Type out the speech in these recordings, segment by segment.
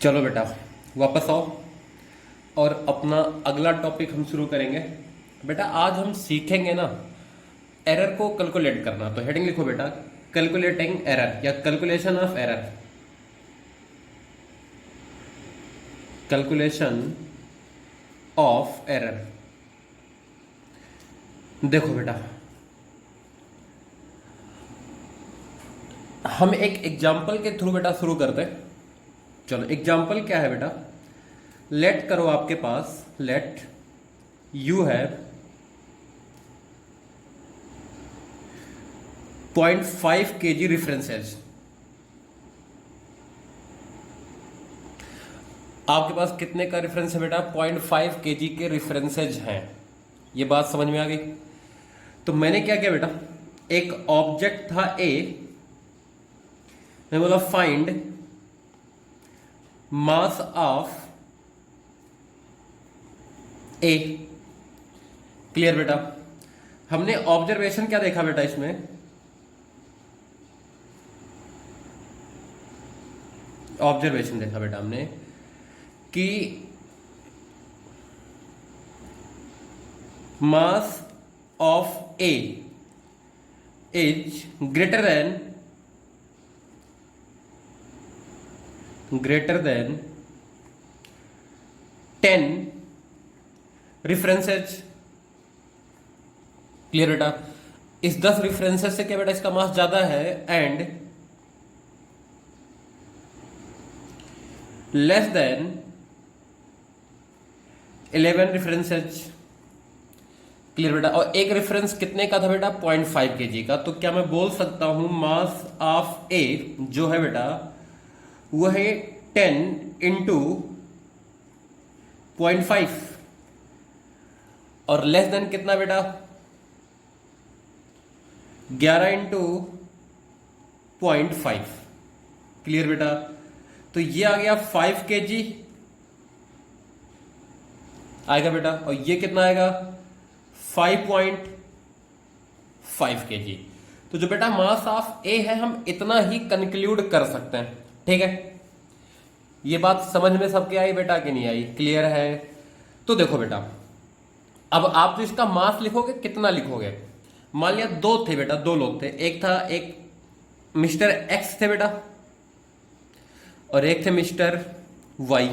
चलो बेटा वापस आओ और अपना अगला टॉपिक हम शुरू करेंगे। बेटा आज हम सीखेंगे ना एरर को कैलकुलेट करना। तो हेडिंग लिखो बेटा, कैलकुलेटिंग एरर या calculation of error. Calculation of error. देखो बेटा, हम एक एग्जाम्पल के थ्रू बेटा शुरू करते हैं। चलो एग्जाम्पल क्या है बेटा, लेट करो आपके पास, let you have 0.5 kg references. आपके पास कितने का रेफरेंस है बेटा? 0.5 kg के रेफरेंसेज हैं। ये बात समझ में आ गई? तो मैंने क्या किया बेटा, एक ऑब्जेक्ट था ए, मैं बोला find mass of A. Clear बेटा? हमने ऑब्जर्वेशन क्या देखा बेटा इसमें? ऑब्जर्वेशन देखा बेटा हमने कि mass of A is greater than 10 references. Clear बेटा? इस 10 रेफरेंसेज से क्या बेटा इसका मास ज्यादा है, and less than 11 references. Clear बेटा? और एक रेफरेंस कितने का था बेटा? 0.5 kg का। तो क्या मैं बोल सकता हूं मास ऑफ ए जो है बेटा वो है 10 इंटू 0.5, और लेस देन कितना बेटा? 11 इंटू 0.5। क्लियर बेटा? तो ये आ गया 5 kg आएगा बेटा, और ये कितना आएगा? 5.5 kg। तो जो बेटा मास ऑफ ए है हम इतना ही कंक्लूड कर सकते हैं। ठीक है, ये बात समझ में सबके आई बेटा कि नहीं आई? क्लियर है? तो देखो बेटा, अब आप जो इसका मास लिखोगे कितना लिखोगे? मान लिया दो थे बेटा, दो लोग थे, एक मिस्टर एक्स थे बेटा और एक थे मिस्टर वाई।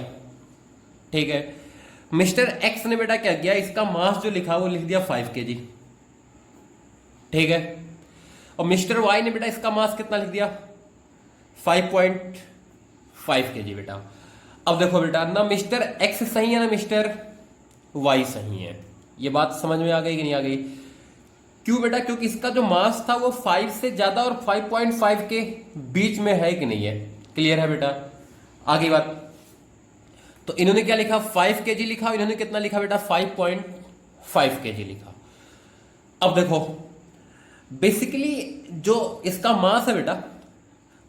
ठीक है, मिस्टर एक्स ने बेटा क्या किया, इसका मास जो लिखा वो लिख दिया 5 kg। ठीक है, और मिस्टर वाई ने बेटा इसका मास कितना लिख दिया? 5.5 kg बेटा। अब देखो बेटा, ना मिस्टर एक्स सही है ना मिस्टर वाई सही है। ये बात समझ में आ गई कि नहीं आ गई? क्यों बेटा? क्योंकि इसका जो मास था वो 5 से ज्यादा और 5.5 के बीच में है कि नहीं है? क्लियर है बेटा? आगे बात, तो इन्होंने क्या लिखा? 5 kg लिखा, और इन्होंने कितना लिखा बेटा? 5.5 kg लिखा। अब देखो बेसिकली जो इसका मास है बेटा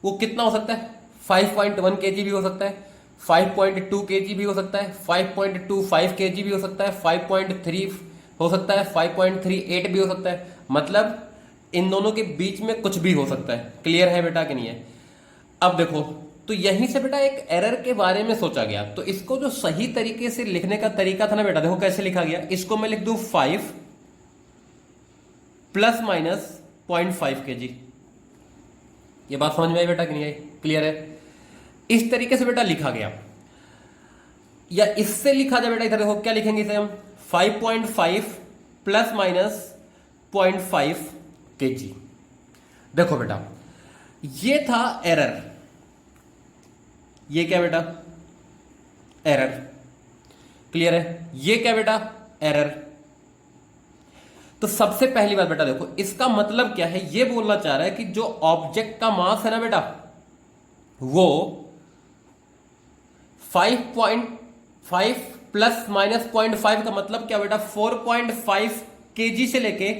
वो कितना हो सकता है? 5.1 kg भी हो सकता है, 5.2 kg भी हो सकता है, 5.25 kg भी हो सकता है, 5.3 हो सकता है, 5.38 भी हो सकता है। मतलब इन दोनों के बीच में कुछ भी हो सकता है। क्लियर है बेटा कि नहीं है? अब देखो, तो यहीं से बेटा एक एरर के बारे में सोचा गया। तो इसको जो सही तरीके से लिखने का तरीका था ना बेटा, देखो कैसे लिखा गया। इसको मैं लिख दूं 5 प्लस माइनस 0.5 kg। ये बात समझ में आई बेटा कि नहीं आई? क्लियर है? इस तरीके से बेटा लिखा गया, या इससे लिखा जाए बेटा, इधर देखो क्या लिखेंगे इसे हम? 5.5 प्लस माइनस 0.5 kg। देखो बेटा ये था एरर, ये क्या बेटा? एरर। क्लियर है? ये क्या बेटा? एरर। तो सबसे पहली बात बेटा देखो, इसका मतलब क्या है? ये बोलना चाह रहा है कि जो ऑब्जेक्ट का मास है ना बेटा वो 5.5 प्लस माइनस 0.5 का मतलब क्या बेटा? 4.5 kg से लेके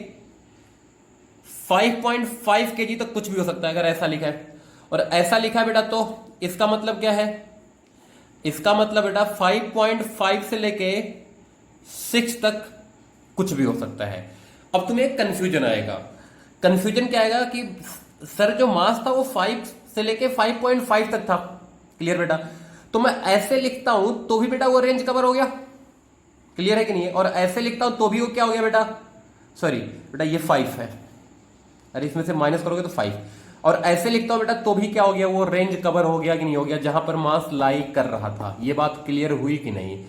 5.5 kg तक कुछ भी हो सकता है अगर ऐसा लिखा है। और ऐसा लिखा है बेटा तो इसका मतलब क्या है? इसका मतलब बेटा 5.5 से लेके 6 तक कुछ भी हो सकता है। अब तुम्हें एक कंफ्यूजन आएगा। कंफ्यूजन क्या आएगा कि सर जो मास था वो 5 से लेके 5.5 तक था। क्लियर बेटा? तो मैं ऐसे लिखता हूं तो भी बेटा वो रेंज कवर हो गया, क्लियर है कि नहीं है, और ऐसे लिखता हूं तो भी वो क्या हो गया बेटा, सॉरी बेटा ये 5 है, अरे इसमें से माइनस करोगे तो 5, और ऐसे लिखता हूं बेटा तो भी क्या हो गया, वो रेंज कवर हो गया कि नहीं हो गया, जहां पर मास लाई कर रहा था। ये बात क्लियर हुई कि नहीं।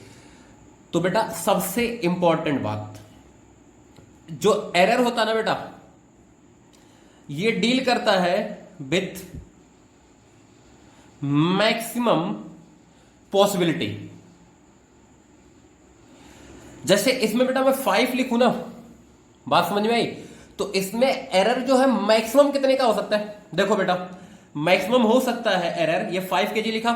तो बेटा सबसे इंपॉर्टेंट बात, जो एरर होता है ना बेटा, ये डील करता है विथ मैक्सिमम पॉसिबिलिटी। जैसे इसमें बेटा मैं 5 लिखूं ना, बात समझ में आई, तो इसमें एरर जो है मैक्सिमम कितने का हो सकता है, देखो बेटा मैक्सिमम हो सकता है एरर, ये 5 kg लिखा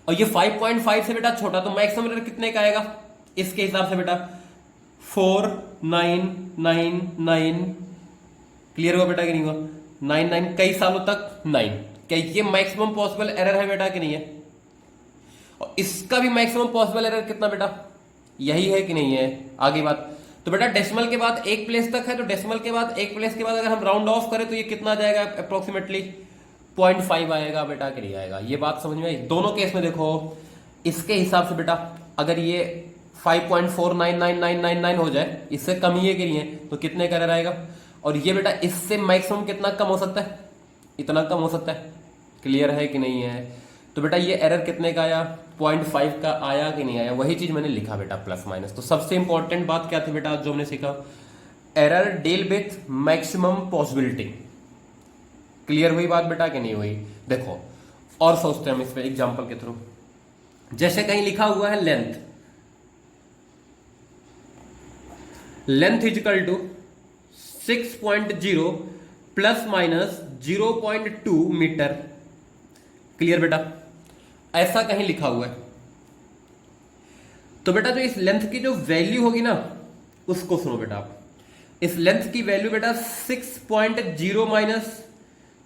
और ये 5.5 से बेटा छोटा, तो मैक्सिमम एरर कितने का आएगा इसके हिसाब से बेटा 4999, क्लियर हुआ बेटा कि नहीं हुआ, 99 कई सालों तक 9, क्या ये मैक्सिमम पॉसिबल एरर है बेटा कि नहीं है, और इसका भी मैक्सिमम पॉसिबल एरर कितना बेटा, यही है कि नहीं है। आगे बात, तो बेटा डेसिमल के बाद एक प्लेस तक है, तो डेसिमल के बाद एक प्लेस के बाद अगर हम राउंड ऑफ करें तो ये कितना जाएगा अप्रोक्सीमेटली 0.5 आएगा बेटा कि नहीं आएगा। ये बात समझ में आई। दोनों केस में देखो इसके हिसाब से बेटा अगर ये 5.499999 हो जाए, इससे कम ही है कि नहीं है, तो कितने का एरर आएगा, और ये बेटा इससे मैक्सिमम कितना कम हो सकता है, इतना कम हो सकता है, क्लियर है कि नहीं है। तो बेटा ये एरर कितने का आया, 0.5 का आया कि नहीं आया, वही चीज मैंने लिखा बेटा प्लस माइनस। तो सबसे इंपॉर्टेंट बात क्या थी बेटा जो हमने सीखा, error deal with maximum possibility, clear हुई बात बेटा कि नहीं हुई। देखो और सोचते हैं हम इस पे एग्जांपल के थ्रू, जैसे कहीं लिखा हुआ है length is equal to 6.0 plus minus 0.2 metre, clear बेटा, ऐसा कहीं लिखा हुआ है, तो बेटा जो इस लेंथ की जो वैल्यू होगी ना उसको सुनो बेटा आप, इस लेंथ की वैल्यू बेटा 6.0 माइनस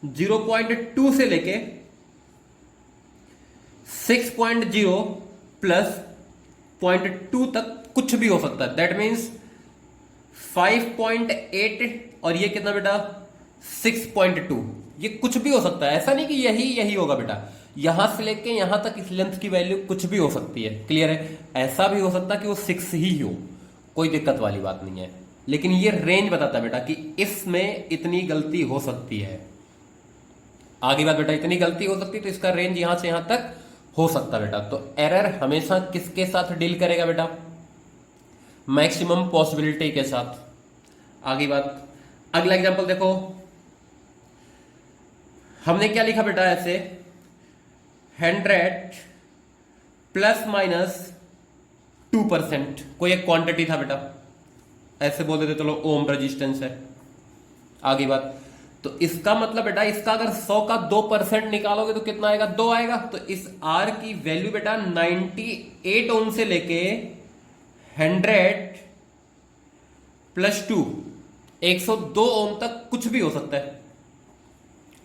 0.2 से लेके 6.0 प्लस 0.2 तक कुछ भी हो सकता है, दैट मीन्स 5.8 और ये कितना बेटा 6.2, ये कुछ भी हो सकता है, ऐसा नहीं कि यही होगा बेटा, यहां से लेके यहां तक इस लेंथ की वैल्यू कुछ भी हो सकती है, क्लियर है। ऐसा भी हो सकता है कि वो 6 ही हो, कोई दिक्कत वाली बात नहीं है, लेकिन ये रेंज बताता है बेटा कि इसमें इतनी गलती हो सकती है। आगे बात बेटा, इतनी गलती हो सकती है तो इसका रेंज यहां से यहां तक हो सकता है बेटा। तो एरर हमेशा किसके साथ डील करेगा बेटा, मैक्सिमम पॉसिबिलिटी के साथ। आगे बात, अगला एग्जांपल देखो, हमने क्या लिखा बेटा ऐसे 100 प्लस माइनस 2%, कोई एक क्वांटिटी था बेटा, ऐसे बोल देते चलो ओम रेजिस्टेंस है। आगे बात, तो इसका मतलब बेटा इसका अगर 100 का 2% निकालोगे तो कितना आएगा, 2 आएगा। तो इस R की वैल्यू बेटा 98 ओम से लेके 100 प्लस 2 102 ओम तक कुछ भी हो सकता है।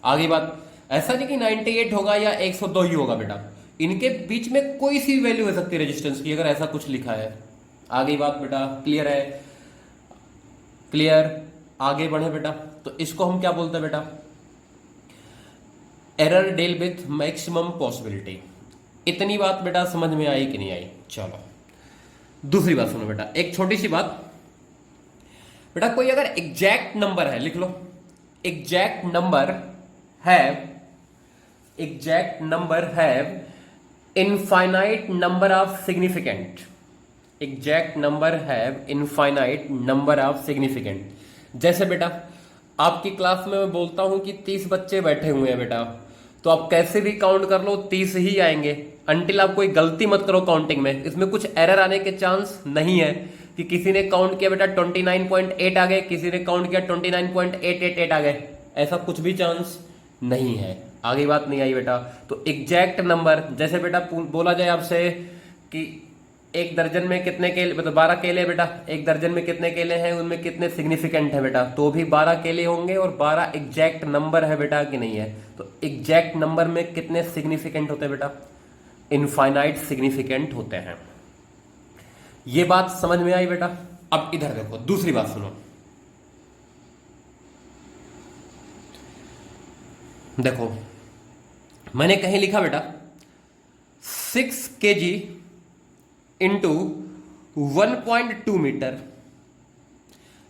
आगे बात, ऐसा नहीं कि 98 होगा या 102 ही होगा बेटा, इनके बीच में कोई सी वैल्यू हो सकती है रेजिस्टेंस की, अगर ऐसा कुछ लिखा है। आगे बात बेटा क्लियर है, क्लियर, आगे बढ़े बेटा। तो इसको हम क्या बोलते हैं बेटा, error deal with maximum possibility. इतनी बात बेटा समझ में आई कि नहीं आई। चलो दूसरी बात सुनो बेटा, एक छोटी सी बात बेटा, कोई अगर एग्जैक्ट नंबर है, लिख लो, exact number have infinite number of significant, exact number have infinite number of significant. जैसे बेटा आपकी क्लास में मैं बोलता हूं कि 30 बच्चे बैठे हुए हैं बेटा, तो आप कैसे भी काउंट कर लो 30 ही आएंगे, अंटिल आप कोई गलती मत करो काउंटिंग में। इसमें कुछ एरर आने के चांस नहीं है कि किसी ने काउंट किया बेटा 29.8 आ गए, किसी ने काउंट किया 29.888 आ गए, ऐसा कुछ भी चांस नहीं है। आगे बात नहीं आई बेटा। तो एग्जैक्ट नंबर, जैसे बेटा बोला जाए आपसे कि एक दर्जन में कितने केले, मतलब 12 केले बेटा, एक दर्जन में कितने केले हैं, उनमें कितने सिग्निफिकेंट है बेटा, तो भी 12 केले होंगे और 12 एग्जैक्ट नंबर है बेटा कि नहीं है। तो एग्जैक्ट नंबर में कितने सिग्निफिकेंट होते हैं बेटा, इनफाइनाइट सिग्निफिकेंट होते हैं। ये बात समझ में आई बेटा। अब इधर देखो, दूसरी बात सुनो, देखो मैंने कहीं लिखा बेटा 6 kg इंटू 1.2 मीटर।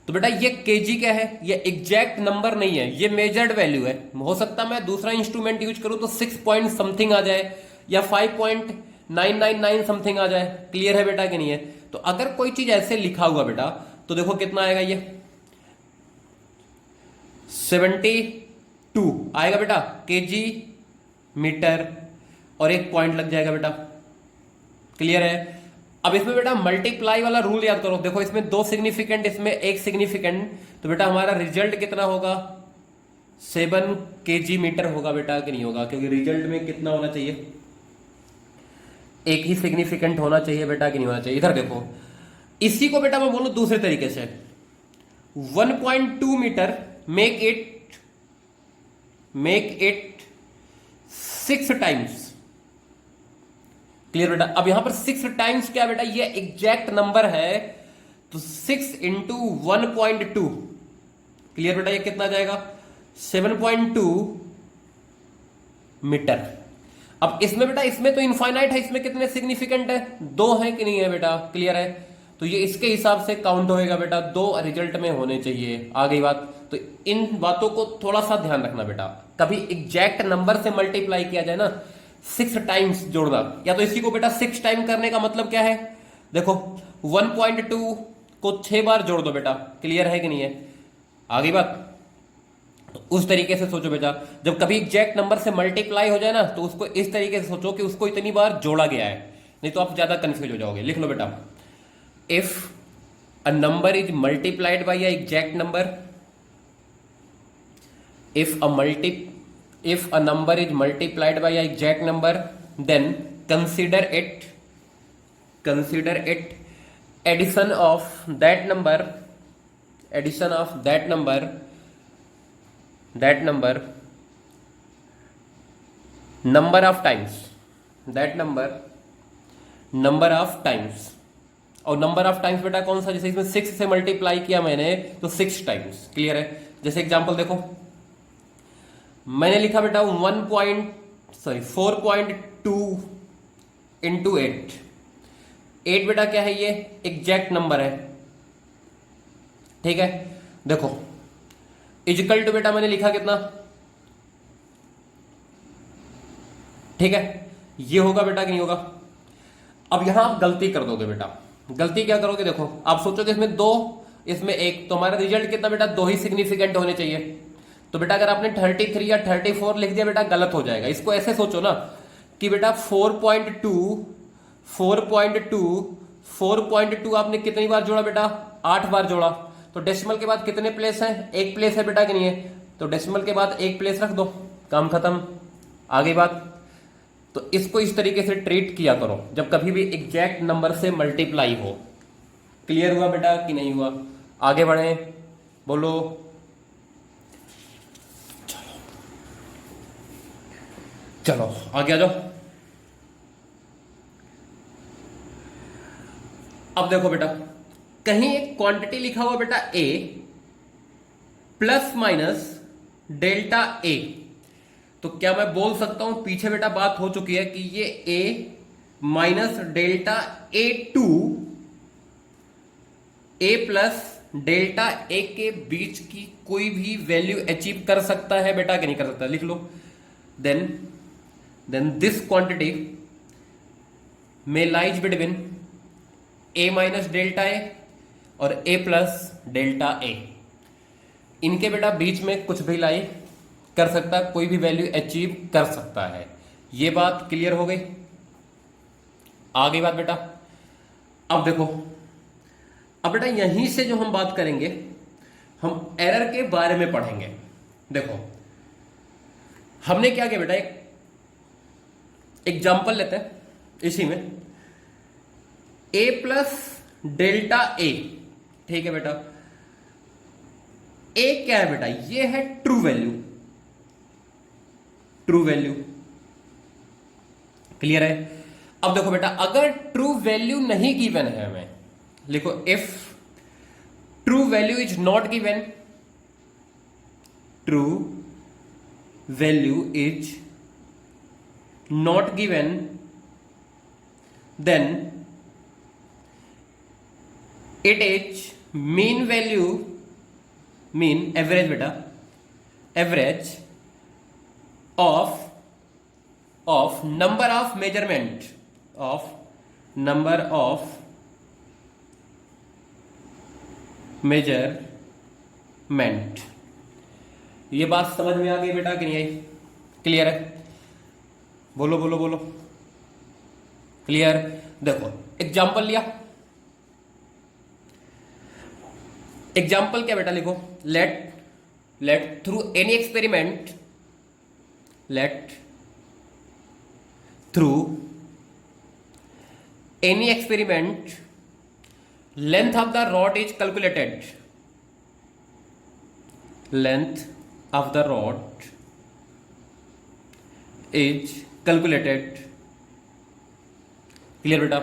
तो बेटा ये केजी क्या है, ये एग्जैक्ट नंबर नहीं है, ये मेजर्ड वैल्यू है। हो सकता मैं दूसरा इंस्ट्रूमेंट यूज करूं तो 6 पॉइंट समथिंग आ जाए या 5.999 समथिंग आ जाए। क्लियर है बेटा कि नहीं है? तो अगर कोई चीज ऐसे लिखा हुआ बेटा तो देखो कितना आएगा, ये 72 आएगा बेटा केजी मीटर, और एक पॉइंट लग जाएगा बेटा। क्लियर है? अब इसमें बेटा मल्टीप्लाई वाला रूल याद करो। देखो इसमें 2 सिग्निफिकेंट, इसमें 1 सिग्निफिकेंट, तो बेटा हमारा रिजल्ट कितना होगा, 7 kg मीटर होगा बेटा कि नहीं होगा? क्योंकि रिजल्ट में कितना होना चाहिए, एक ही सिग्निफिकेंट होना चाहिए बेटा कि नहीं होना चाहिए? इधर देखो, इसी को बेटा मैं बोलूं दूसरे तरीके से, 1.2 metre make it 6 times. Clear बेटा? अब यहां पर 6 टाइम्स क्या बेटा, ये एग्जैक्ट नंबर है, तो 6 इंटू 1.2। क्लियर बेटा? ये कितना जाएगा, 7.2 मीटर। अब इसमें बेटा, इसमें तो इनफाइनाइट है, इसमें कितने सिग्निफिकेंट है, 2 है कि नहीं है बेटा? क्लियर है? तो ये इसके हिसाब से काउंट होएगा बेटा, 2 रिजल्ट में होने चाहिए। आ गई बात? तो इन बातों को थोड़ा सा ध्यान रखना बेटा, कभी एग्जैक्ट नंबर से मल्टीप्लाई किया जाए ना, 6 टाइम्स जोड़ना, या तो इसी को बेटा 6 टाइम करने का मतलब क्या है, देखो 1.2 को 6 बार जोड़ दो बेटा। क्लियर है कि नहीं है? आ गई बात? तो उस तरीके से सोचो बेटा, जब कभी एग्जैक्ट नंबर से मल्टीप्लाई हो जाए ना, तो उसको इस तरीके से सोचो कि उसको इतनी बार जोड़ा गया है, नहीं तो आप ज्यादा कंफ्यूज हो जाओगे। लिख लो बेटा, if a number is multiplied by a exact number, if a number is multiplied by an exact number, then consider it addition of that number number of times, और नंबर ऑफ टाइम्स बेटा कौन सा, जैसे इसमें 6 से multiply किया मैंने तो 6 टाइम्स। क्लियर है? जैसे एग्जांपल देखो, मैंने लिखा बेटा 4.2 इंटू 8 बेटा क्या है, ये एग्जैक्ट नंबर है। ठीक है? देखो इजिकल टू बेटा मैंने लिखा कितना, ठीक है, ये होगा बेटा कि नहीं होगा? अब यहां आप गलती कर दोगे बेटा। गलती क्या करोगे, देखो आप सोचोगे इसमें 2 इसमें 1, तो हमारा रिजल्ट कितना बेटा, 2 ही सिग्निफिकेंट होने चाहिए। तो बेटा अगर आपने 33 या 34 लिख दिया बेटा, गलत हो जाएगा। इसको ऐसे सोचो ना कि बेटा 4.2 आपने कितनी बार जोड़ा बेटा, 8 बार जोड़ा। तो डेसिमल के बाद कितने प्लेस हैं, 1 प्लेस है बेटा कि नहीं है? तो डेसिमल के बाद 1 प्लेस रख दो, काम खत्म। आ गई बात? तो इसको इस तरीके से ट्रीट किया करो जब कभी भी एग्जैक्ट नंबर से मल्टीप्लाई हो। क्लियर हुआ बेटा कि नहीं हुआ? आगे बढ़े, बोलो। चलो आगे आ जाओ। अब देखो बेटा, कहीं एक क्वांटिटी लिखा हुआ बेटा a plus minus delta a, तो क्या मैं बोल सकता हूं, पीछे बेटा बात हो चुकी है कि ये a minus delta a2 a plus delta a के बीच की कोई भी वैल्यू अचीव कर सकता है बेटा कि नहीं कर सकता? लिख लो, then this quantity may lies between a minus delta a और a प्लस डेल्टा a। इनके बेटा बीच में कुछ भी लाई कर सकता है, कोई भी वैल्यू अचीव कर सकता है। ये बात क्लियर हो गई? आ गई बात बेटा? अब देखो, अब बेटा यहीं से जो हम बात करेंगे, हम एरर के बारे में पढ़ेंगे। देखो हमने क्या किया बेटा, एक एग्जाम्पल लेते हैं इसी में, a प्लस डेल्टा a। ठीक है बेटा, a क्या है बेटा, ये है ट्रू वैल्यू। क्लियर है? अब देखो बेटा, अगर ट्रू वैल्यू नहीं गिवन है हमें, लिखो if true value is not given, true value is not given, then it is mean value, mean average बेटा, average of number of measurement, of number of measurement। ये बात समझ में आ गई बेटा कि नहीं आई? क्लियर है? बोलो बोलो बोलो, क्लियर? देखो एग्जाम्पल लिया, एग्जाम्पल क्या बेटा लिखो, let through any experiment, let through any experiment length of the rod is calculated, length of the rod is calculated. Clear बेटा?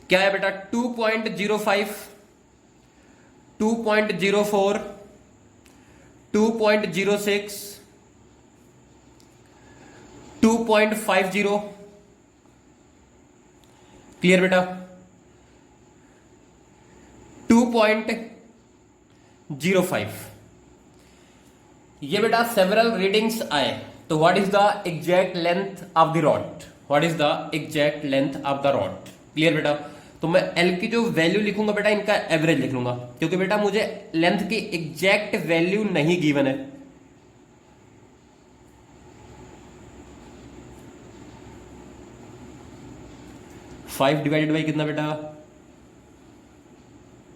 क्या है बेटा? 2.05, 2.04, 2.06, 2.50। क्लियर बेटा? 2.05। ये बेटा सेवरल रीडिंग्स आए, तो what is the exact length of the rod, what is the exact length of the rod. Clear बेटा? तो मैं एल की जो वैल्यू लिखूंगा बेटा, इनका एवरेज लिख लूंगा, क्योंकि बेटा मुझे लेंथ की एग्जैक्ट वैल्यू नहीं गिवन है। फाइव डिवाइडेड बाई कितना बेटा?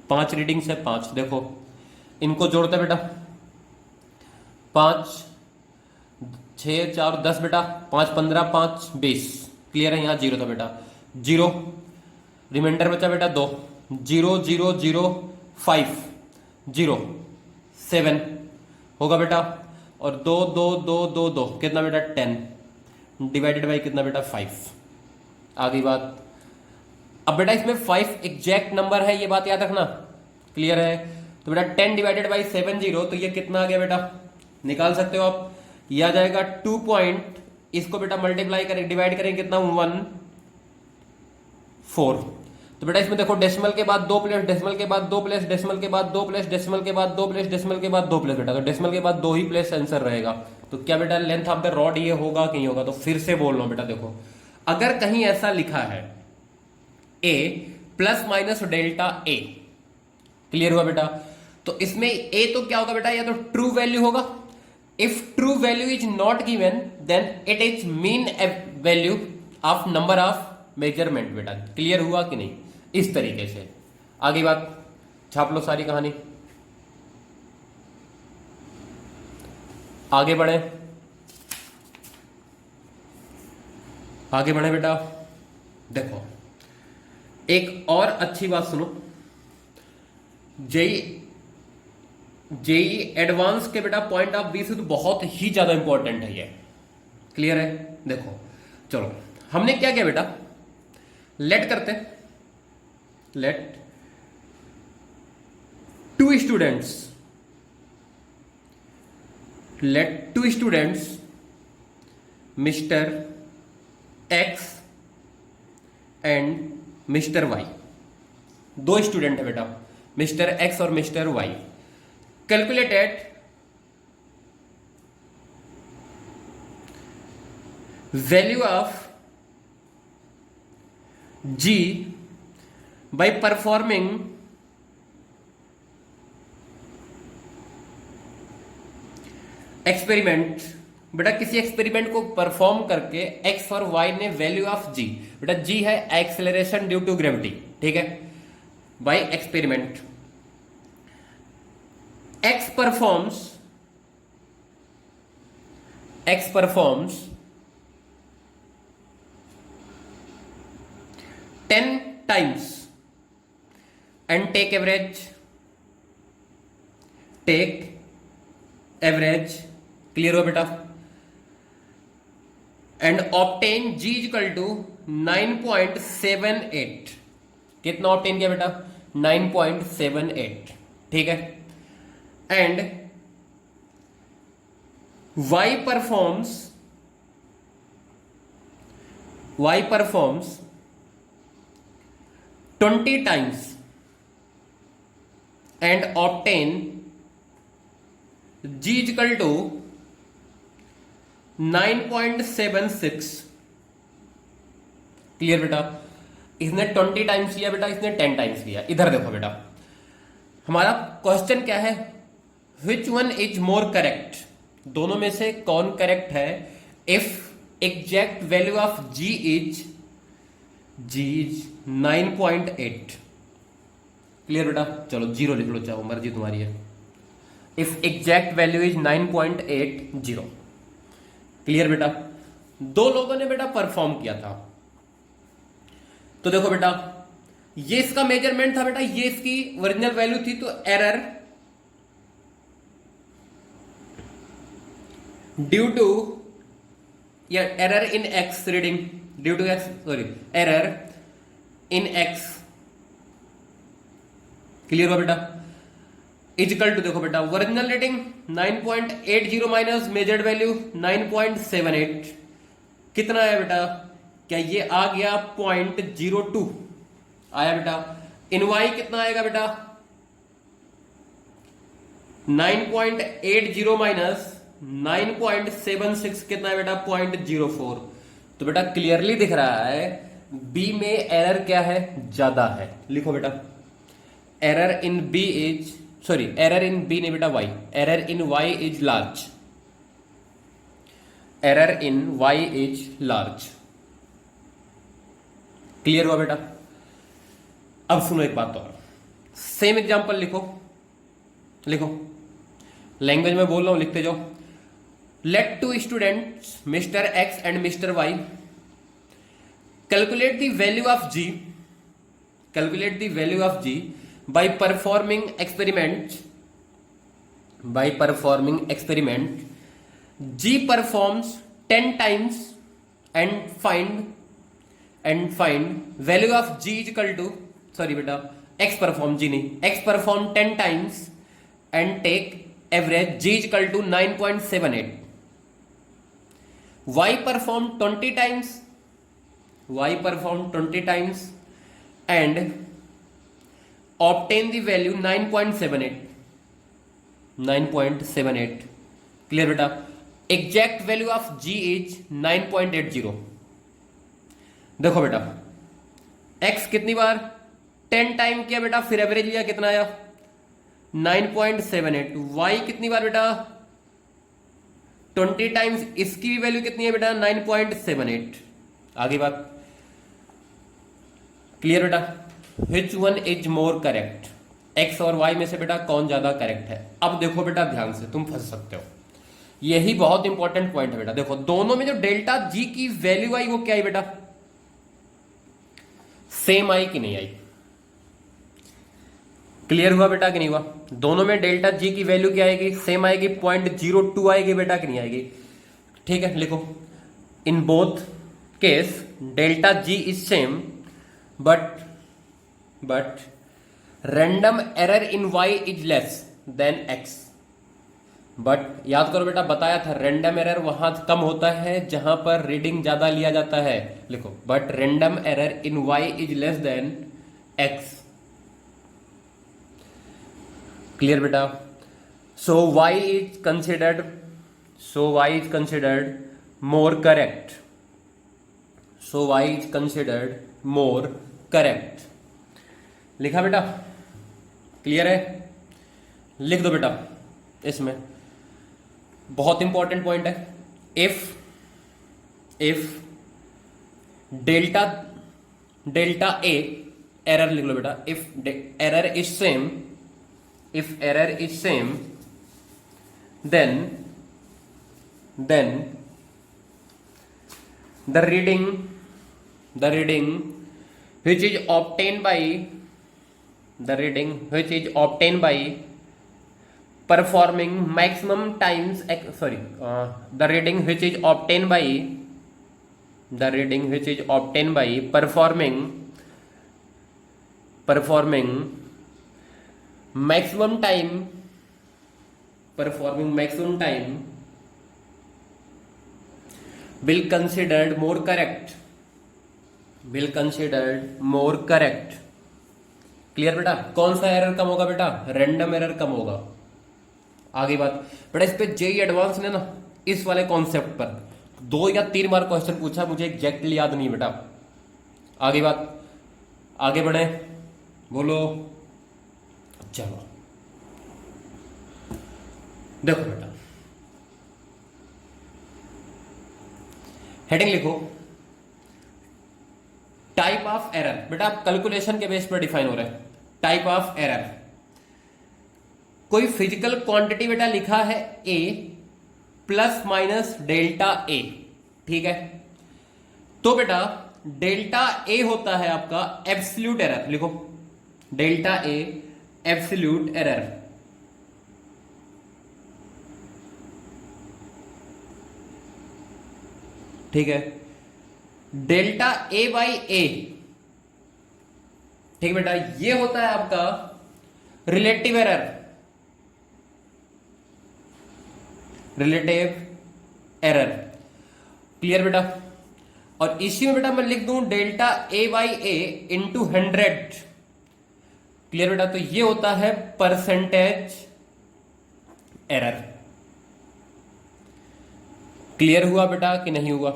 5 रीडिंग्स है, 5। देखो इनको जोड़ते बेटा, 5 6 4 10 बेटा, 5 15 5 20। क्लियर है? यहां 0 था बेटा, 0 रिमाइंडर बचा बेटा 2, 0 0 0 5 0 7 होगा बेटा, और 2 2 2 2 2 कितना बेटा? 10 डिवाइडेड बाई कितना बेटा? 5। आ गई बात? अब बेटा इसमें 5 एग्जैक्ट नंबर है, ये बात याद रखना। क्लियर है? तो बेटा 10 डिवाइडेड बाई 70, तो ये कितना आ गया बेटा? निकाल सकते हो आप, ये आ जाएगा 2 पॉइंट, इसको बेटा मल्टीप्लाई करें, डिवाइड करें कितना? 1 4। तो बेटा इसमें देखो डेसिमल के बाद 2 प्लेस, डेसिमल के बाद 2 प्लेस, डेसिमल के बाद 2 प्लेस, डेसिमल के बाद 2 प्लेस, डेसिमल के बाद 2 प्लेस बेटा, तो डेसिमल के बाद 2 ही प्लेस आंसर रहेगा। तो क्या बेटा लेंथ ऑफ द रॉड ये होगा कि नहीं होगा? तो फिर से बोल रहा हूं बेटा, देखो अगर कहीं ऐसा लिखा है ए plus minus delta A, clear हुआ बेटा? तो इसमें ए तो क्या होगा बेटा? या तो ट्रू वैल्यू होगा, if true value is not given then it is mean value of number of measurement बेटा। क्लियर हुआ कि नहीं? इस तरीके से आगे बात, छाप लो सारी कहानी, आगे बढ़े, आगे बढ़े बेटा। देखो एक और अच्छी बात सुनो, जेई एडवांस के बेटा पॉइंट ऑफ व्यू से तो बहुत ही ज्यादा इंपॉर्टेंट है ये। क्लियर है? देखो चलो हमने क्या किया बेटा, लेट करते हैं, let 2 students, let 2 students mister X and mister Y, 2 student है बेटा, मिस्टर एक्स और mister Y. Calculated value of g by performing experiment. बेटा किसी एक्सपेरिमेंट को परफॉर्म करके एक्स और वाई ने वैल्यू ऑफ जी, बेटा जी है एक्सेलरेशन ड्यू टू ग्रेविटी, ठीक है, by experiment. X performs 10 times and take average, clear हो बेटा, and obtain g is equal to 9.78। कितना ऑब्टेन किया बेटा? 9.78, ठीक है। And Y performs 20 times and obtain g is equal to 9.76। Clear बेटा? इसने 20 टाइम्स लिया बेटा, इसने 10 टाइम्स लिया। इधर देखो बेटा, हमारा क्वेश्चन क्या है, which one is more correct, दोनों में से कौन करेक्ट है। If exact value of g is 9.8। Clear बेटा? चलो 0 लिख लो, चाहो मर्जी तुम्हारी है। If exact value is 9.80। Clear बेटा? दो लोगों ने बेटा परफॉर्म किया था, तो देखो बेटा ये इसका मेजरमेंट था बेटा, ये इसकी ओरिजिनल वैल्यू थी, तो एरर ड्यू टू या error in X reading, due to X, sorry error in X. Clear हुआ बेटा? इजिकल टू, देखो बेटा original reading 9.80 minus measured value 9.78, कितना है बेटा? क्या ये आ गया 0.02 आया बेटा। इन वाई कितना आएगा बेटा? 9.80 माइनस 9.76 कितना है बेटा? 0.04। तो बेटा क्लियरली दिख रहा है बी में एरर क्या है? ज्यादा है। लिखो बेटा error in B is, sorry error in B नहीं बेटा Y, error in Y is large, error in Y is large. Clear हुआ बेटा? अब सुनो एक बात और, सेम एग्जांपल लिखो, लिखो लैंग्वेज में बोल रहा हूं, लिखते जाओ। Let two students mister X and mister Y calculate the value of g, calculate the value of g by performing experiment, by performing experiment g performs 10 times and find value of g is equal to, sorry beta x perform, g नहीं, x perform 10 times and take average g is equal to 9.78, y perform 20 times, y perform 20 times and obtain the value 9.78, 9.78। Clear बेटा? Exact value of g is 9.80। देखो बेटा x कितनी बार 10 time किया बेटा, फिर average लिया, कितना आया 9.78। y कितनी बार बेटा 20 टाइम्स, इसकी भी वैल्यू कितनी है बेटा 9.78। आगे बात क्लियर बेटा? Which one is more correct? X और Y में से बेटा कौन ज्यादा करेक्ट है? अब देखो बेटा ध्यान से, तुम फंस सकते हो, यही बहुत इंपॉर्टेंट पॉइंट है बेटा। देखो दोनों में जो डेल्टा जी की वैल्यू आई वो क्या आई बेटा? सेम आई कि नहीं आई? क्लियर हुआ बेटा कि नहीं हुआ? दोनों में डेल्टा जी की वैल्यू क्या आएगी? सेम आएगी, 0.02 आएगी बेटा कि नहीं आएगी? ठीक है, लिखो in both case delta G is same but random error in y is less than x। But याद करो बेटा, बताया था रैंडम एरर वहां कम होता है जहां पर रीडिंग ज्यादा लिया जाता है। लिखो but random error in y is less than x। Clear बेटा? So y is considered more correct, so y is considered more correct. लिखा बेटा? क्लियर है? लिख दो बेटा, इसमें बहुत इंपॉर्टेंट पॉइंट है। इफ डेल्टा ए, एरर लिख लो बेटा, if error is same, if error is same then the reading which is obtained by performing maximum times, the reading which is obtained by performing maximum time will considered more correct, clear बेटा, कौन सा error कम होगा बेटा, random error कम होगा। आगे बात बेटा, इस पे जेई एडवांस ने ना इस वाले कॉन्सेप्ट पर 2 या 3 बार क्वेश्चन पूछा, मुझे एग्जैक्टली याद नहीं बेटा। आगे बात, आगे बढ़े, बोलो। चलो देखो बेटा, हेडिंग लिखो, टाइप ऑफ एरर। बेटा आप कैलकुलेशन के बेस पर डिफाइन हो रहे हैं। टाइप ऑफ एरर, कोई फिजिकल क्वांटिटी बेटा लिखा है ए प्लस माइनस डेल्टा ए, ठीक है। तो बेटा डेल्टा ए होता है आपका एब्सोल्यूट एरर, लिखो डेल्टा ए एब्सोल्यूट एरर। ठीक है, डेल्टा ए बाई ए, ठीक बेटा, ये होता है आपका relative error, relative error. Clear बेटा, और इसी में बेटा मैं लिख दूं delta A by A into 100। Clear बेटा, तो ये होता है परसेंटेज एरर। क्लियर हुआ बेटा कि नहीं हुआ?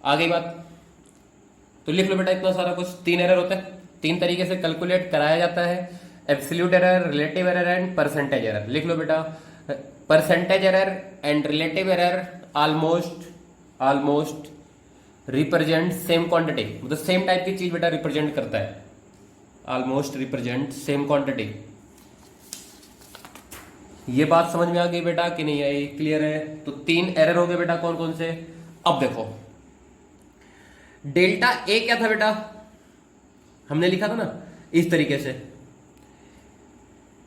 आगे बात, तो लिख लो बेटा इतना सारा कुछ। 3 एरर होते हैं, 3 तरीके से कैलकुलेट कराया जाता है, absolute error, relative error and percentage error. लिख लो बेटा, percentage error and relative error almost represent same quantity, मतलब सेम टाइप की चीज बेटा रिप्रेजेंट करता है, ऑलमोस्ट रिप्रेजेंट सेम क्वांटिटी। ये बात समझ में आ गई बेटा कि नहीं आई? क्लियर है? तो 3 एरर हो गए बेटा, कौन कौन से? अब देखो, डेल्टा ए क्या था बेटा, हमने लिखा था ना इस तरीके से,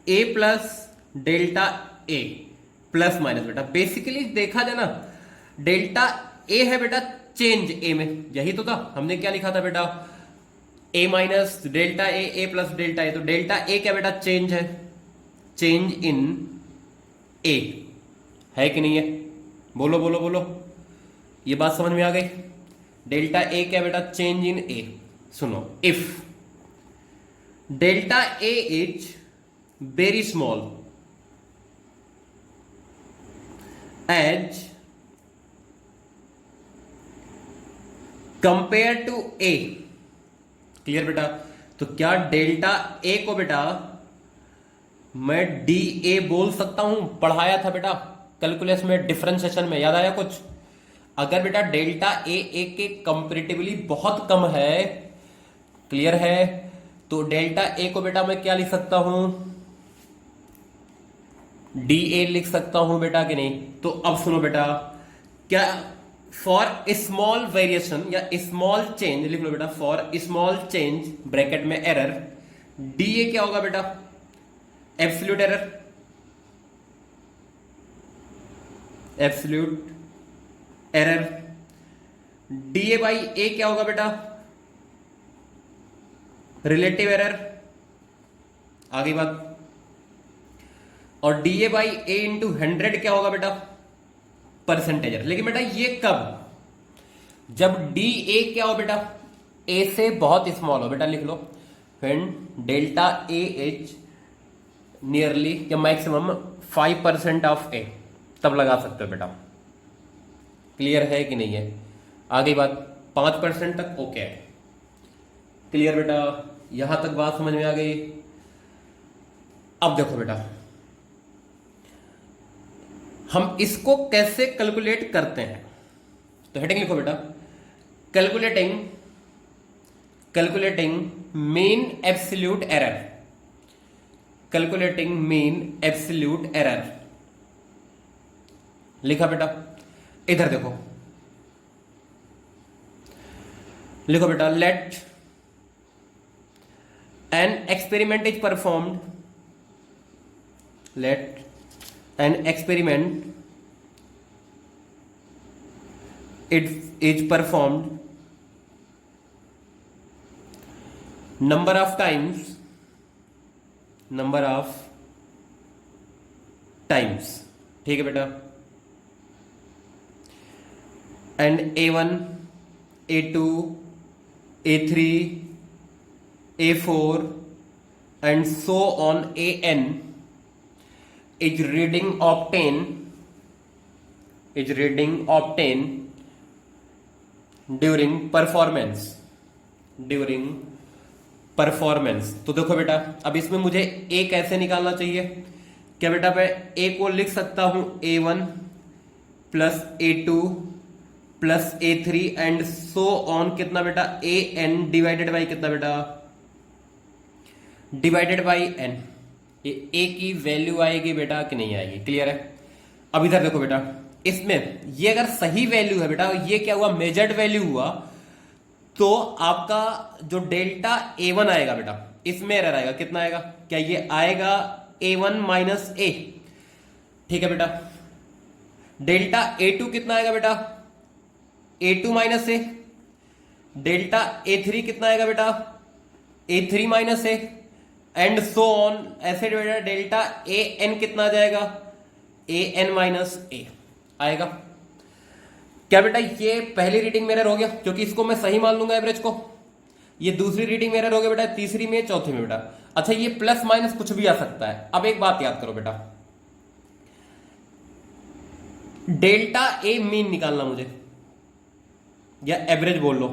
ए plus delta A plus minus. बेटा बेसिकली देखा जाए ना, डेल्टा ए है बेटा चेंज ए में, यही तो था। हमने क्या लिखा था बेटा, ए minus delta A plus delta A. तो डेल्टा ए क्या बेटा, चेंज है, चेंज इन ए, है कि नहीं है? बोलो बोलो बोलो, ये बात समझ में आ गई? डेल्टा ए क्या बेटा, चेंज इन ए। सुनो, if delta A is very small as compare to A. Clear बेटा, तो क्या डेल्टा ए को बेटा मैं डी ए बोल सकता हूं? पढ़ाया था बेटा कैलकुलस में, डिफरेंशिएशन में, याद आया कुछ? अगर बेटा डेल्टा ए के कंपेरेटिवली बहुत कम है, क्लियर है, तो डेल्टा ए को बेटा मैं क्या लिख सकता हूं, डी ए लिख सकता हूं बेटा कि नहीं? तो अब सुनो बेटा, क्या फॉर स्मॉल वेरिएशन या स्मॉल चेंज, लिख लो बेटा, फॉर स्मॉल चेंज ब्रैकेट में एरर, डी ए क्या होगा बेटा, absolute error, absolute error. D A by A क्या होगा बेटा, रिलेटिव एरर। आगे बात, और D A by A into 100 क्या होगा बेटा, परसेंटेज एरर। लेकिन बेटा ये कब, जब डी ए क्या हो बेटा, ए से बहुत स्मॉल हो। बेटा लिख लो, when delta A is nearly या मैक्सिमम 5% ऑफ ए, तब लगा सकते हो बेटा। क्लियर है कि नहीं है? आगे बात, 5% तक ओके है। क्लियर बेटा, यहां तक बात समझ में आ गई? अब देखो बेटा, हम इसको कैसे कैलकुलेट करते हैं, तो हेडिंग लिखो बेटा, calculating mean absolute error, calculating mean absolute error. लिखा बेटा, इधर देखो, लिखो बेटा, let an experiment is performed, let an experiment it is performed number of times, ठीक है बेटा, and A1 A2 A3 A4 and so on an is reading obtained during performance. तो देखो बेटा, अब इसमें मुझे ए कैसे निकालना चाहिए? क्या बेटा मैं ए को लिख सकता हूं A1 plus A2 plus A3 and so on कितना बेटा AN डिवाइडेड बाई कितना बेटा, डिवाइडेड बाई n। ये ए की वैल्यू आएगी बेटा कि नहीं आएगी? क्लियर है? अब इधर देखो बेटा, इसमें ये अगर सही वैल्यू है बेटा, ये क्या हुआ, मेजर्ड वैल्यू हुआ, तो आपका जो डेल्टा A1 आएगा बेटा, इसमें एरर आएगा। कितना आएगा? क्या ये आएगा A1 माइनस ए? ठीक है बेटा। डेल्टा A2 कितना आएगा बेटा? A2 माइनस ए। डेल्टा A3 कितना आएगा बेटा? A3 minus A and so on. ऐसे बेटा डेल्टा AN कितना आ जाएगा? AN माइनस ए आएगा। क्या बेटा ये पहली रीडिंग में एरर हो गया, क्योंकि इसको मैं सही मान लूंगा एवरेज को। ये दूसरी रीडिंग में एरर हो गया बेटा, तीसरी में, चौथी में बेटा। अच्छा, ये प्लस माइनस कुछ भी आ सकता है। अब एक बात याद करो बेटा, डेल्टा ए मीन निकालना मुझे, या एवरेज बोल लो।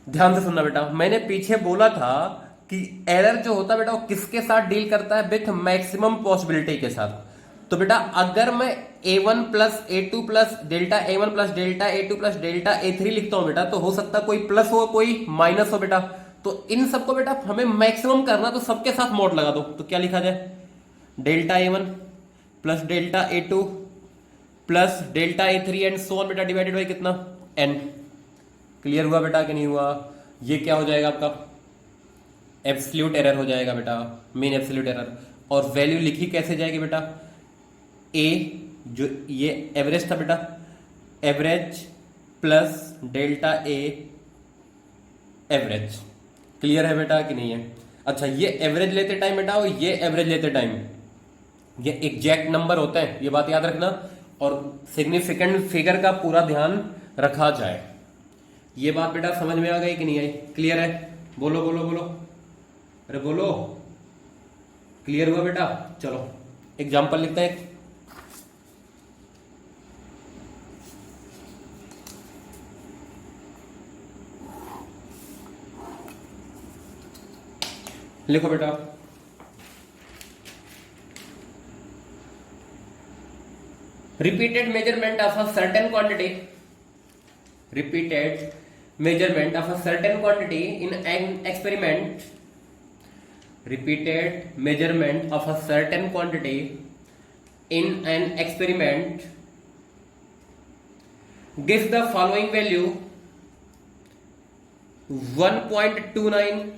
ध्यान से सुनना बेटा, मैंने पीछे बोला था कि एरर जो होता है बेटा वो किसके साथ डील करता है? विथ मैक्सिमम पॉसिबिलिटी के साथ। तो बेटा अगर मैं A1 plus A2 plus delta A1 plus delta A2 plus delta A3 लिखता हूं बेटा, तो हो सकता है कोई प्लस हो कोई माइनस हो बेटा। तो इन सबको बेटा हमें मैक्सिमम करना, तो सबके साथ मोड लगा दो। तो क्या लिखा जाए? Delta A1 plus delta A2 plus delta A3 and so on बेटा, डिवाइडेड बाई कितना, n। क्लियर हुआ बेटा कि नहीं हुआ? ये क्या हो जाएगा आपका? एब्सोल्यूट एरर हो जाएगा बेटा, मीन एब्सोल्यूट एरर। और वैल्यू लिखी कैसे जाएगी बेटा? ए जो ये एवरेज था बेटा, average plus delta A average. Clear है बेटा कि नहीं है? अच्छा, ये एवरेज लेते टाइम बेटा और ये एवरेज लेते टाइम ये एग्जैक्ट नंबर होते हैं, ये बात याद रखना। और सिग्निफिकेंट फिगर का पूरा ध्यान रखा जाए। ये बात बेटा समझ में आ गई कि नहीं आई? क्लियर है? बोलो बोलो बोलो, अरे बोलो। क्लियर हुआ बेटा? चलो एग्जाम्पल लिखते हैं। लिखो बेटा, repeated measurement of a certain quantity, repeated measurement of a certain quantity in an experiment, repeated measurement of a certain quantity in an experiment gives the following value: 1.29,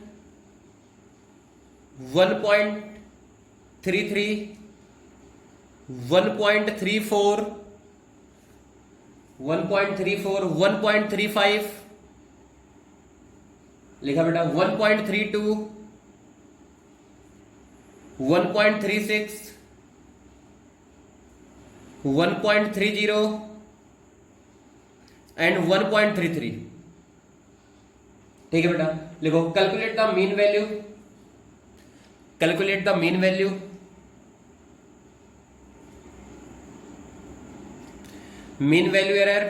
1.33, 1.34, 1.35, लिखा बेटा 1.32, 1.36, 1.30 एंड 1.33। ठीक है बेटा, लिखो calculate the mean value, calculate the mean value, mean value error,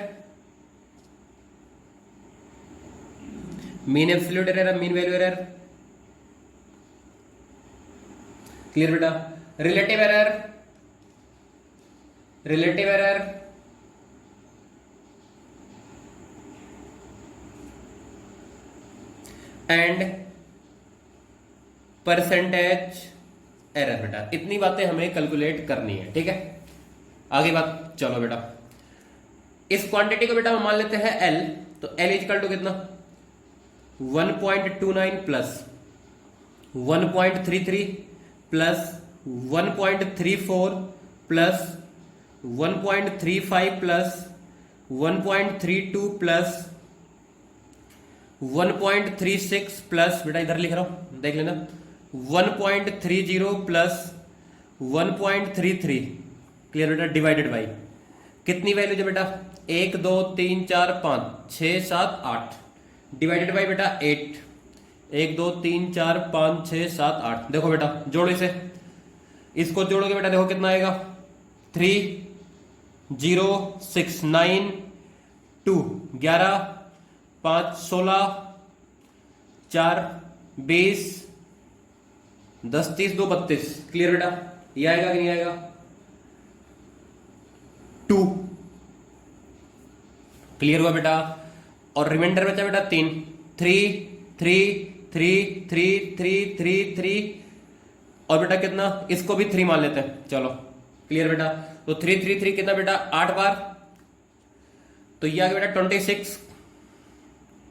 mean absolute error, mean value error. Clear बेटा? Relative error, relative error, and percentage error. बेटा इतनी बातें हमें कैलकुलेट करनी है। ठीक है, आगे बात चलो बेटा। इस क्वांटिटी को बेटा हम मान लेते हैं L, तो L इजकल टू कितना 1.29 plus 1.33 plus 1.34 plus 1.35 plus 1.32 plus 1.36 plus बेटा इधर लिख रहा हूं देख लेना 1.30 प्लस 1.33। क्लियर बेटा? डिवाइडेड बाई कितनी वैल्यू है बेटा 1 2 3 4 5 6 7 8 डिवाइडेड बाई बेटा 8। 1 2 3 4 5 6 7 8। देखो बेटा जोड़ो इसे, इसको जोड़ोगे बेटा देखो कितना आएगा 3 0 6 9 2 11 5 16 4 20 10 30 2 32। क्लियर बेटा? ये आएगा कि नहीं आएगा? 2। क्लियर हुआ बेटा? और रिमाइंडर बचा बेटा 3 3 3 3 3 3 3 3 और बेटा कितना, इसको भी 3 मान लेते हैं। चलो क्लियर बेटा? तो 3 3 3 कितना बेटा 8 बार, तो ये आ गया बेटा 26।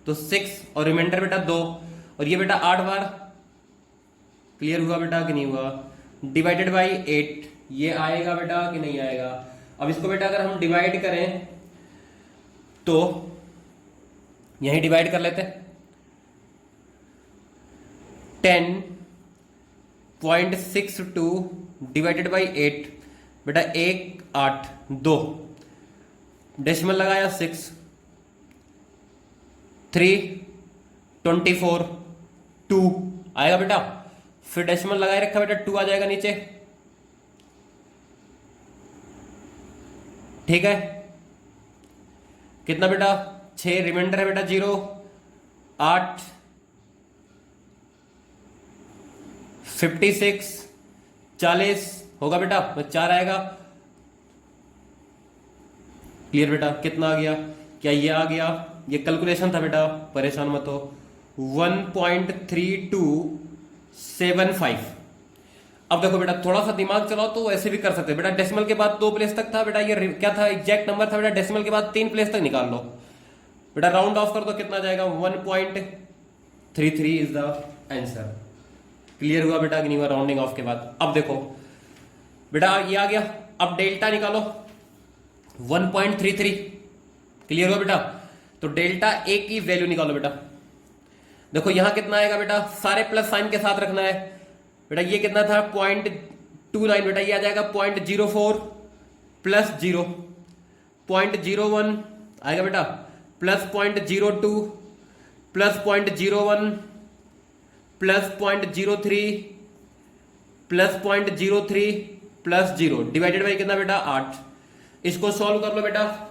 तो 6 और रिमाइंडर बेटा 2 और ये बेटा 8 बार। क्लियर हुआ बेटा कि नहीं हुआ? डिवाइडेड बाई 8 ये आएगा बेटा कि नहीं आएगा? अब इसको बेटा अगर हम डिवाइड करें तो यही डिवाइड कर लेते हैं। 10.62 डिवाइडेड बाई 8 बेटा 1 8 2 डेसिमल लगाया 6 3 24 2 आएगा बेटा। फिर डेसिमल लगाए रखा बेटा 2 आ जाएगा नीचे। ठीक है? कितना बेटा 6 रिमाइंडर है बेटा 0 8 56 40 होगा बेटा, तो 4 आएगा। क्लियर बेटा? कितना आ गया? क्या ये आ गया? ये कैलकुलेशन था बेटा, परेशान मत हो। 1.3275। अब देखो बेटा थोड़ा सा दिमाग चलाओ तो ऐसे भी कर सकते बेटा। डेसिमल के बाद 2 प्लेस तक था बेटा, ये क्या था एग्जैक्ट नंबर था बेटा। डेसिमल के बाद 3 प्लेस तक निकाल लो बेटा, राउंड ऑफ कर दो कितना आ जाएगा 1.33 इज द आंसर। क्लियर हुआ बेटा कि नहीं हुआ राउंडिंग ऑफ के बाद? अब देखो बेटा ये आ गया, अब डेल्टा निकालो 1.33। क्लियर हुआ बेटा? तो डेल्टा ए की वैल्यू निकालो बेटा। देखो यहां कितना आएगा बेटा, सारे प्लस साइन के साथ रखना है बेटा। ये कितना था 0.29 बेटा, ये आ जाएगा 0.04 प्लस 0 0.01 आएगा बेटा, plus 0.02 plus 0.01 plus 0.03 plus 0.03 plus 0 divided by कितना बेटा 8। इसको सॉल्व कर लो बेटा,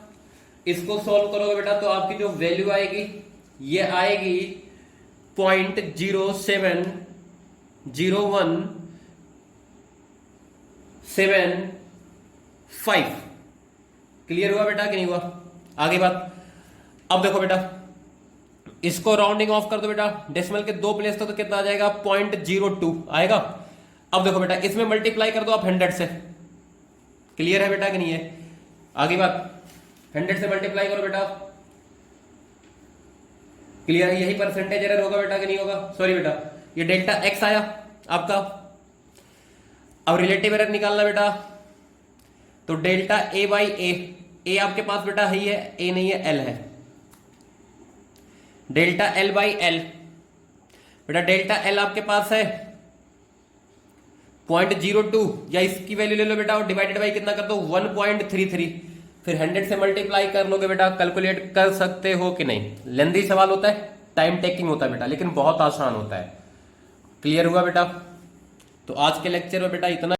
इसको सॉल्व करोगे बेटा तो आपकी जो वैल्यू आएगी ये आएगी 0.070175। क्लियर हुआ बेटा कि नहीं हुआ? आगे बात। अब देखो बेटा इसको राउंडिंग ऑफ कर दो बेटा, डेसिमल के 2 प्लेस तक तो कितना आ जाएगा 0.02 आएगा। अब देखो बेटा इसमें मल्टीप्लाई कर दो आप 100 से। क्लियर है बेटा कि नहीं है? आगे बात, 100 से मल्टीप्लाई करो बेटा। क्लियर है? यही परसेंटेज एरर होगा बेटा कि नहीं होगा? सॉरी बेटा ये डेल्टा एक्स आया आपका। अब रिलेटिव एरर निकालना बेटा, तो डेल्टा ए बाई ए आपके पास बेटा है, ए नहीं है एल है। डेल्टा एल बाई एल बेटा, डेल्टा एल आपके पास है 0.02 या इसकी वैल्यू ले लो बेटा और डिवाइडेड बाई कितना कर दो 1.33। फिर 100 से मल्टीप्लाई कर लोगे बेटा, कैलकुलेट कर सकते हो कि नहीं? लेंदी सवाल होता है, टाइम टेकिंग होता है बेटा, लेकिन बहुत आसान होता है। क्लियर हुआ बेटा? तो आज के लेक्चर में बेटा इतना।